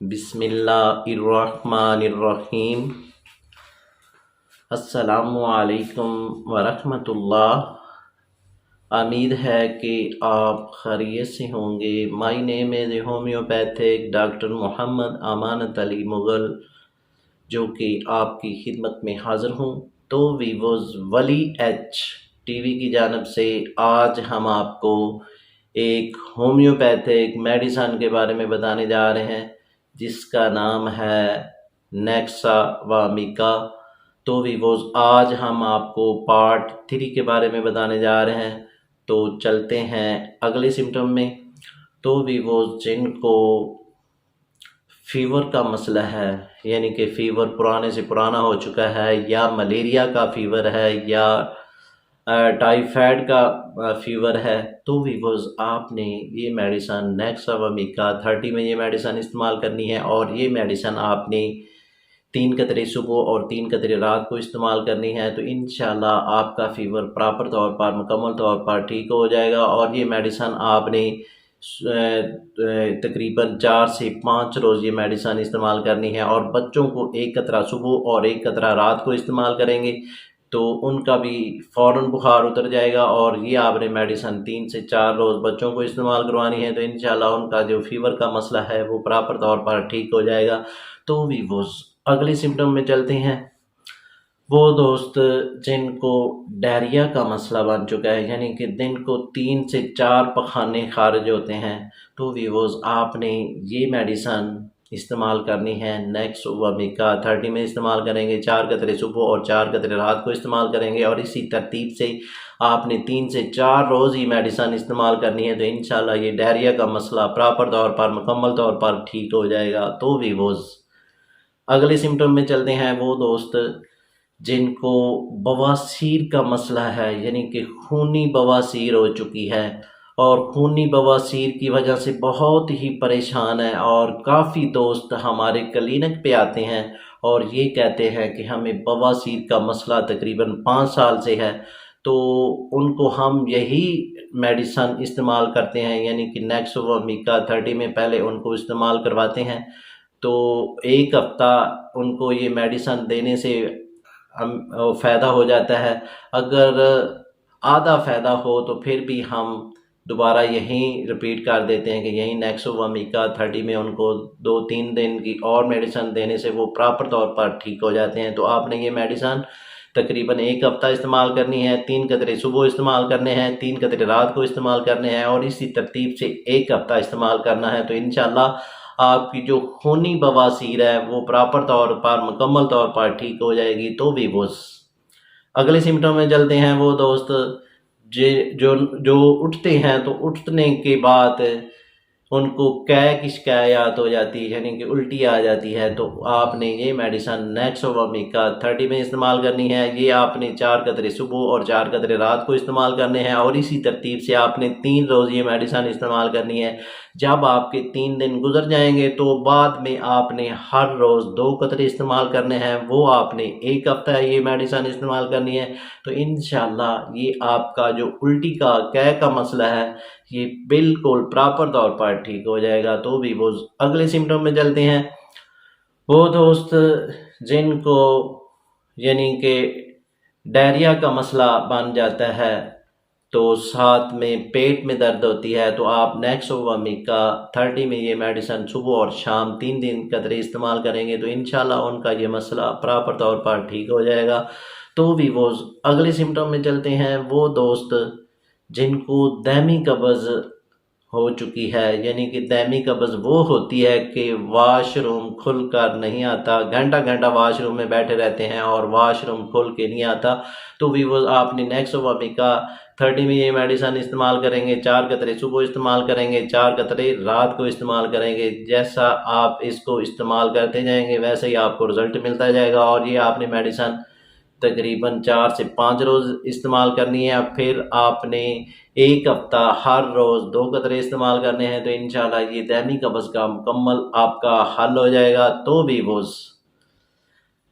बिस्मिल्लाहिर्रहमानिर्रहीम। अस्सलामुअलैकुम वरहमतुल्लाह। उम्मीद है कि आप खैरियत से होंगे। My name is homeopathic doctor Mohammad Amanat Ali Mughal, जो कि आपकी खिदमत में हाज़िर हूँ। तो वीवर्स, वली एच टीवी की जानिब से आज हम आपको एक होम्योपैथिक मेडिसन के बारे में बताने जा रहे हैं, जिसका नाम है नेक्सावामिका। तो वीवर्स, आज हम आपको पार्ट 3 के बारे में बताने जा रहे हैं। तो चलते हैं अगले सिम्टम में। तो वीवर्स, जिनको फ़ीवर का मसला है, यानी कि फ़ीवर पुराने से पुराना हो चुका है, या मलेरिया का फ़ीवर है, या टाइफाइड का फ़ीवर है, तो वीवर्स आपने ये मेडिसन नेक्सावामिका 30 में ये मेडिसन इस्तेमाल करनी है। और ये मेडिसन आपने 3 कतरे सुबह और 3 कतरे रात को इस्तेमाल करनी है। तो इंशाल्लाह आपका फ़ीवर प्रॉपर तौर पर मुकम्मल तौर पर ठीक हो जाएगा। और ये मेडिसन आपने तकरीबन 4 से 5 रोज़ ये मेडिसन इस्तेमाल करनी है। और बच्चों को 1 कतरा सुबह और 1 कतरा रात को इस्तेमाल करेंगे तो उनका भी फ़ौरन बुखार उतर जाएगा। और ये आपने मेडिसन 3 से 4 रोज़ बच्चों को इस्तेमाल करवानी है, तो इंशाल्लाह उनका जो फ़ीवर का मसला है वो प्रॉपर तौर पर ठीक हो जाएगा। तो वीवर्स, अगले सिम्टम में चलते हैं। वो दोस्त जिनको डायरिया का मसला बन चुका है, यानी कि दिन को 3 से 4 पखाने खारिज होते हैं, तो वीवर्स आपने ये मेडिसन इस्तेमाल करनी है। नेक्सावामिका 30 में इस्तेमाल करेंगे, 4 कतरे सुबह और 4 कतरे रात को इस्तेमाल करेंगे। और इसी तरतीब से आपने 3 से 4 रोज़ ये मेडिसन इस्तेमाल करनी है, तो इंशाल्लाह ये डायरिया का मसला प्रॉपर तौर पर मुकम्मल तौर पर ठीक हो जाएगा। तो वीवर्स, अगले सिम्टम में चलते हैं। वो दोस्त जिनको बवासीर का मसला है, यानी कि खूनी बवासीर हो चुकी है, और खूनी बवासीर की वजह से बहुत ही परेशान है। और काफ़ी दोस्त हमारे क्लिनिक पे आते हैं और ये कहते हैं कि हमें बवासीर का मसला तकरीबन 5 साल से है। तो उनको हम यही मेडिसन इस्तेमाल करते हैं, यानी कि नेक्सावामिका 30 में पहले उनको इस्तेमाल करवाते हैं। तो 1 हफ़्ता उनको ये मेडिसन देने से हम फ़ायदा हो जाता है। अगर आधा फ़ायदा हो तो फिर भी हम दोबारा यहीं रिपीट कर देते हैं कि यहीं नेक्सावामिका 30 में उनको 2-3 दिन की और मेडिसन देने से वो प्रॉपर तौर पर ठीक हो जाते हैं। तो आपने ये मेडिसन तकरीबन 1 हफ़्ता इस्तेमाल करनी है। 3 कतरे सुबह इस्तेमाल करने हैं, 3 कतरे रात को इस्तेमाल करने हैं, और इसी तरतीब से 1 हफ़्ता इस्तेमाल करना है। तो इंशाल्लाह आपकी जो खूनी बवासीर है वो प्रॉपर तौर पर मुकम्मल तौर पर ठीक हो जाएगी। तो वीवर्स, अगले सिम्टम में चलते हैं। वो दोस्त जो जो उठते हैं, तो उठने के बाद उनको कै की शिकायत हो जाती है, यानी कि उल्टी आ जाती है, तो आपने ये मेडिसन नेक्सावामिका 30 में इस्तेमाल करनी है। ये आपने 4 कतरे सुबह और 4 कतरे रात को इस्तेमाल करने हैं। और इसी तरतीब से आपने 3 रोज़ ये मेडिसन इस्तेमाल करनी है। जब आपके 3 दिन गुजर जाएंगे तो बाद में आपने हर रोज़ 2 कतरे इस्तेमाल करने हैं। वो आपने 1 हफ़्ता ये मेडिसन इस्तेमाल करनी है। तो इंशाल्लाह ये आपका जो उल्टी का कै का मसला है ये बिल्कुल प्रॉपर तौर पर ठीक हो जाएगा। तो भी वो अगले सिम्टम में चलते हैं। वो दोस्त जिनको यानी कि डायरिया का मसला बन जाता है, तो साथ में पेट में दर्द होती है, तो आप नेक्सावामिका 30 में ये मेडिसन सुबह और शाम 3 दिन कतरे इस्तेमाल करेंगे, तो इंशाल्लाह उनका ये मसला प्रॉपर तौर पर ठीक हो जाएगा। तो भी वो अगले सिम्टम में चलते हैं। वो दोस्त जिनको दामी कब्ज़ हो चुकी है, यानी कि दामी कब्ज़ वो होती है कि वाशरूम खुल कर नहीं आता, घंटा घंटा वाशरूम में बैठे रहते हैं और वाशरूम खुल के नहीं आता, तो भी वो आपने नेक्सावामिका 30 में ये मेडिसन इस्तेमाल करेंगे। 4 कतरे सुबह इस्तेमाल करेंगे, 4 कतरे रात को इस्तेमाल करेंगे। जैसा आप इसको इस्तेमाल करते जाएंगे वैसे ही आपको रिज़ल्ट मिलता जाएगा। और ये आपने मेडिसन तकरीबन 4 से 5 रोज़ इस्तेमाल करनी है। फिर आपने 1 हफ़्ता हर रोज़ 2 कतरे इस्तेमाल करने हैं, तो इंशाल्लाह ये दामी कब्ज़ का मुकम्मल आपका हल हो जाएगा। तो भी वो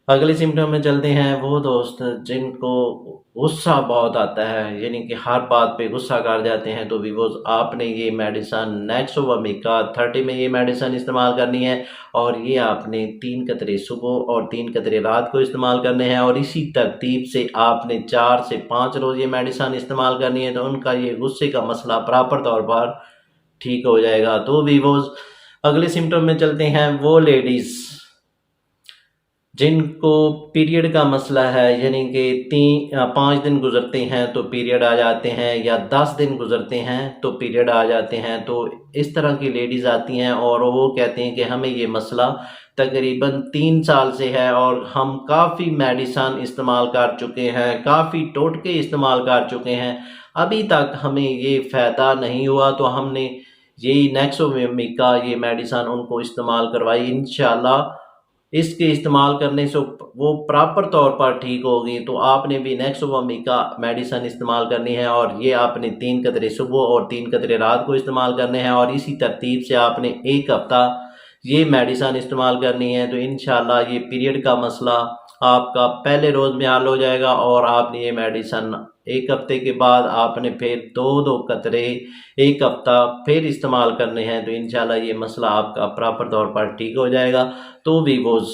अगले सिम्टम में चलते हैं वो दोस्त जिनको गुस्सा बहुत आता है, यानी कि हर बात पे गुस्सा कर जाते हैं, तो वीवोज आपने ये मेडिसन नेक्सोवामिका 30 में ये मेडिसन इस्तेमाल करनी है। और ये आपने 3 कतरे सुबह और 3 कतरे रात को इस्तेमाल करने हैं, और इसी तरतीब से आपने 4 से 5 रोज़ ये मेडिसन इस्तेमाल करनी है, तो उनका ये गुस्से का मसला प्रॉपर तौर पर ठीक हो जाएगा। तो वीवोज अगले सिम्टम में चलते हैं वो लेडीज़ जिनको पीरियड का मसला है, यानी कि 5 दिन गुजरते हैं तो पीरियड आ जाते हैं, या 10 दिन गुजरते हैं तो पीरियड आ जाते हैं। तो इस तरह की लेडीज़ आती हैं और वो कहते हैं कि हमें ये मसला तकरीबन 3 साल से है, और हम काफ़ी मेडिसन इस्तेमाल कर चुके हैं, काफ़ी टोटके इस्तेमाल कर चुके हैं, अभी तक हमें ये फ़ायदा नहीं हुआ। तो हमने यही नेक्सोवामिका ये मेडिसन उनको इस्तेमाल करवाई। इंशाल्लाह इसके इस्तेमाल करने से वो प्रॉपर तौर पर ठीक होगी। तो आपने भी नेक्सोवामिका मेडिसन इस्तेमाल करनी है, और ये आपने 3 कतरे सुबह और 3 कतरे रात को इस्तेमाल करने हैं, और इसी तरतीब से आपने 1 हफ़्ता ये मेडिसन इस्तेमाल करनी है। तो इंशाल्लाह ये पीरियड का मसला आपका पहले रोज़ में हल हो जाएगा, और आपने ये मेडिसन 1 हफ़्ते के बाद आपने फिर 2-2 कतरे 1 हफ़्ता फिर इस्तेमाल करने हैं। तो इंशाल्लाह ये मसला आपका प्रॉपर तौर पर ठीक हो जाएगा। तो वीवोज़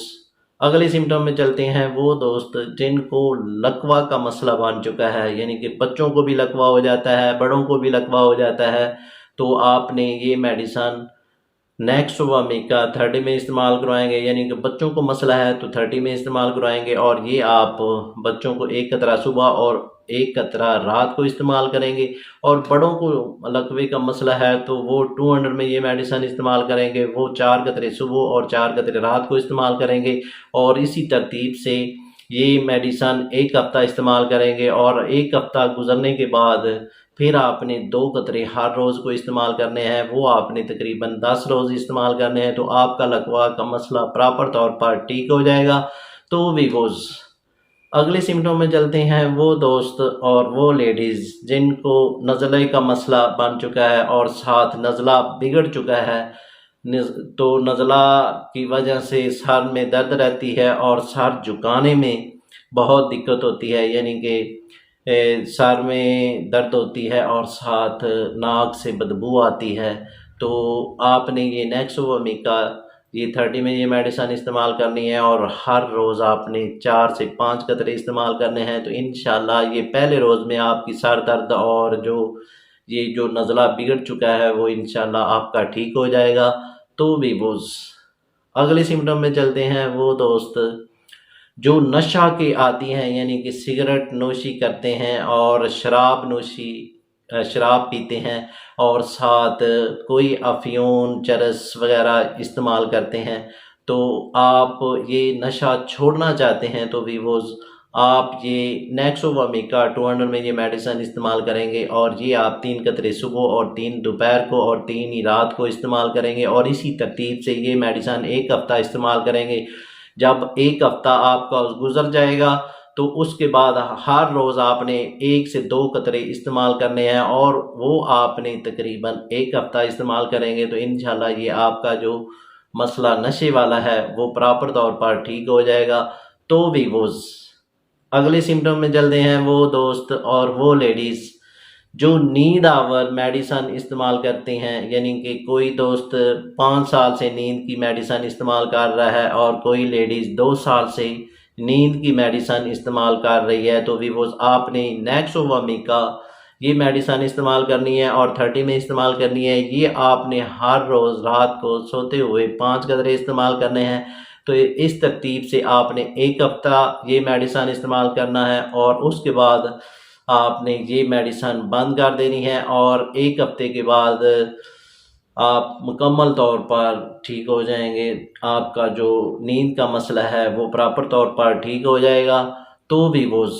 अगले सिम्टम में चलते हैं वो दोस्त जिनको लकवा का मसला बन चुका है, यानी कि बच्चों को भी लकवा हो जाता है, बड़ों को भी लकवा हो जाता है। तो आपने ये मेडिसन नेक्सोवामिका 30 में इस्तेमाल करवाएंगे, यानी कि बच्चों को मसला है तो 30 में इस्तेमाल करवाएंगे, और ये आप बच्चों को 1 कतरा सुबह और 1 कतरा रात को इस्तेमाल करेंगे। और बड़ों को लकवे का मसला है तो वो 200 में ये मेडिसन इस्तेमाल करेंगे, वो 4 कतरे सुबह और 4 कतरे रात को इस्तेमाल करेंगे, और इसी तरतीब से ये मेडिसन 1 हफ़्ता इस्तेमाल करेंगे, और 1 हफ़्ता गुजरने के बाद फिर आपने 2 कतरे हर रोज़ को इस्तेमाल करने हैं, वो आपने तकरीबन 10 रोज़ इस्तेमाल करने हैं। तो आपका लकवा का मसला प्रॉपर तौर पर ठीक हो जाएगा। तो वीवोज़ अगले सिम्टम में चलते हैं वो दोस्त और वो लेडीज़ जिनको नज़ले का मसला बन चुका है और साथ नज़ला बिगड़ चुका है। तो नज़ला की वजह से सर में दर्द रहती है और सर झुकाने में बहुत दिक्कत होती है, यानी कि सर में दर्द होती है और साथ नाक से बदबू आती है। तो आपने ये नेक्सोवामिका ये 30 में ये मेडिसन इस्तेमाल करनी है, और हर रोज़ आपने 4 से 5 कतरे इस्तेमाल करने हैं। तो इंशाल्लाह ये पहले रोज़ में आपकी सर दर्द और जो नज़ला बिगड़ चुका है वो इंशाल्लाह आपका ठीक हो जाएगा। तो वीवोज़ अगले सिम्टम में चलते हैं वो दोस्त जो नशा के आदी हैं, यानी कि सिगरेट नोशी करते हैं और शराब पीते हैं, और साथ कोई अफीम चरस वगैरह इस्तेमाल करते हैं। तो आप ये नशा छोड़ना चाहते हैं तो वीवोज़ आप ये नेक्सोवामिका 200 में ये मेडिसन इस्तेमाल करेंगे, और ये आप 3 कतरे सुबह और 3 दोपहर को और 3 ही रात को इस्तेमाल करेंगे, और इसी तरतीब से ये मेडिसन 1 हफ़्ता इस्तेमाल करेंगे। जब 1 हफ़्ता आपका गुजर जाएगा तो उसके बाद हर रोज़ आपने 1 से 2 कतरे इस्तेमाल करने हैं, और वो आपने तकरीबन 1 हफ़्ता इस्तेमाल करेंगे। तो इंशाल्लाह ये आपका जो मसला नशे वाला है वो प्रॉपर तौर पर ठीक हो जाएगा। तो वीवोज़ अगले सिम्टम में चलते हैं वो दोस्त और वो लेडीज़ जो नींद आवर मेडिसन इस्तेमाल करते हैं, यानी कि कोई दोस्त 5 साल से नींद की मेडिसन इस्तेमाल कर रहा है, और कोई लेडीज़ 2 साल से नींद की मेडिसन इस्तेमाल कर रही है। तो वीवोज़ आपने नेक्सोवामिका ये मेडिसन इस्तेमाल करनी है और 30 में इस्तेमाल करनी है। ये आपने हर रोज़ रात को सोते हुए 5 कतरे इस्तेमाल करने हैं। तो इस तरतीब से आपने 1 हफ़्ता ये मेडिसन इस्तेमाल करना है, और उसके बाद आपने ये मेडिसन बंद कर देनी है, और 1 हफ़्ते के बाद आप मुकम्मल तौर पर ठीक हो जाएंगे। आपका जो नींद का मसला है वो प्रॉपर तौर पर ठीक हो जाएगा। तो वीवोज़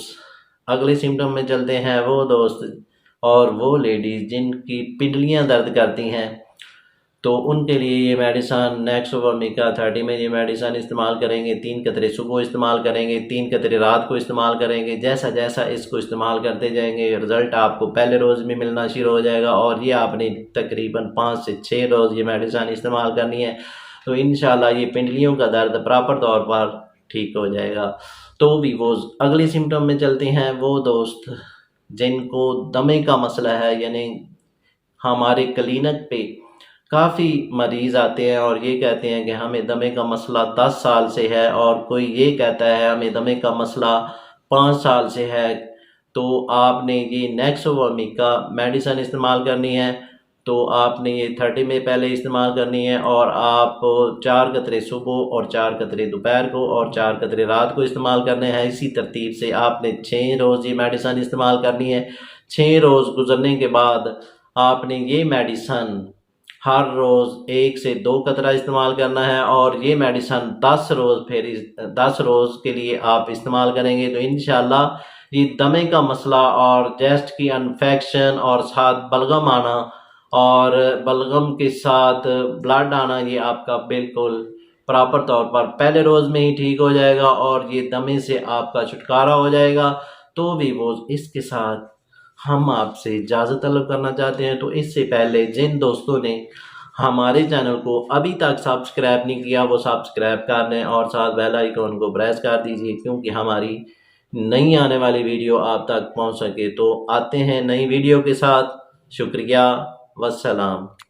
अगले सिम्टम में चलते हैं वो दोस्त और वो लेडीज़ जिनकी पिंडलियाँ दर्द करती हैं, तो उनके लिए ये मेडिसन नेक्सोवामिका 30 में ये मेडिसन इस्तेमाल करेंगे। 3 कतरे सुबह इस्तेमाल करेंगे, 3 कतरे रात को इस्तेमाल करेंगे। जैसा जैसा इसको इस्तेमाल करते जाएंगे रिज़ल्ट आपको पहले रोज़ में मिलना शुरू हो जाएगा, और ये आपने तकरीबन 5 से 6 रोज़ ये मेडिसन इस्तेमाल करनी है। तो इंशाल्लाह ये पिंडलियों का दर्द प्रॉपर तौर पर ठीक हो जाएगा। तो भी वो अगले सिम्टम में चलते हैं, वो दोस्त जिनको दमे का मसला है, यानी हमारे क्लिनिक पे काफ़ी मरीज़ आते हैं और ये कहते हैं कि हमें दमे का मसला 10 साल से है, और कोई ये कहता है हमें दमे का मसला 5 साल से है। तो आपने ये नेक्सोवर्मिका मेडिसिन इस्तेमाल करनी है। तो आपने ये 30 में पहले इस्तेमाल करनी है, और आप 4 कतरे सुबह और 4 कतरे दोपहर को और 4 कतरे रात को इस्तेमाल करने हैं। इसी तरतीब से आपने 6 रोज़ ये मेडिसिन इस्तेमाल करनी है। 6 रोज़ गुजरने के बाद आपने ये मेडिसिन हर रोज़ 1 से 2 कतरा इस्तेमाल करना है, और ये मेडिसिन 10 रोज़, फिर 10 रोज़ के लिए आप इस्तेमाल करेंगे तो इंशाल्लाह ये दमे का मसला और चेस्ट की इन्फेक्शन और साथ बलगम आना और बलगम के साथ ब्लड आना, ये आपका बिल्कुल प्रॉपर तौर पर पहले रोज़ में ही ठीक हो जाएगा और ये दमे से आपका छुटकारा हो जाएगा। तो भी वो इसके साथ हम आपसे इजाज़त तलब करना चाहते हैं। तो इससे पहले जिन दोस्तों ने हमारे चैनल को अभी तक सब्सक्राइब नहीं किया, वो सब्सक्राइब कर लें और साथ बेल आइकन को प्रेस कर दीजिए, क्योंकि हमारी नई आने वाली वीडियो आप तक पहुंच सके। तो आते हैं नई वीडियो के साथ। शुक्रिया, वस्सलाम।